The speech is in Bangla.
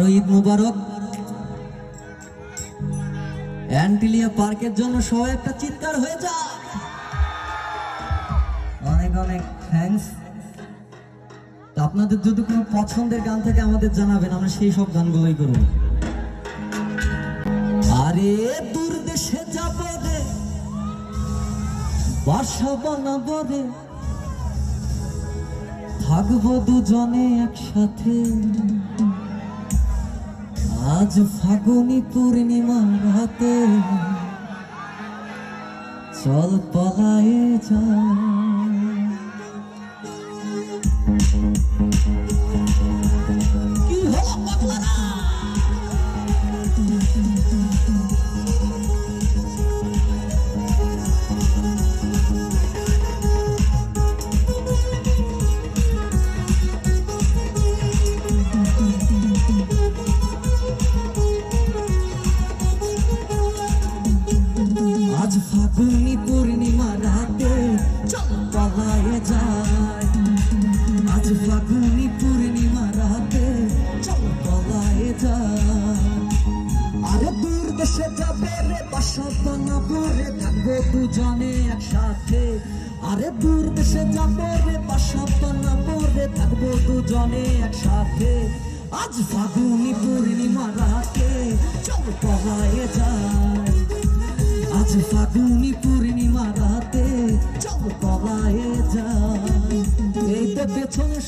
ঈদ মুবারক। অ্যান্টিলিয়া পার্কের জন্য সবাই একটা চিৎকার হয়ে যায়। অনেক অনেক থ্যাঙ্কস। আপনাদের যদি কোনো পছন্দের গান থেকে আমাদের জানাবেন, আমরা সেই সব গানগুলোই করব। আরে দূর দেশে যাব রে, বাসা বানাবো রে, থাকবো দুজনে একসাথে। আজ ফাগুনি পূর্ণিমা রাতে, চল পলায়ে যাই। কি হলো পাগলারা? আজ ফাগুনি পূর্ণিমা রাতে, চল পলায়ে যাই। আজ ফাগুনি পূর্ণিমা রাতে, চল পলায়ে যাই। আরে দূর দেশে যাবে রে, বাসা বানাবো রে, থাকবো দুজনে একসাথে। আরে দূর দেশে যাবে রে, বাসা বানাবো রে, থাকবো দুজনে একসাথে। আজ ফাগুনি পূর্ণিমা রাতে, চল পলায়ে যাই। আজ ফাগুনি পূর্ণিমা রাতে, চল পলায়ে যাই। এই তো পেছনে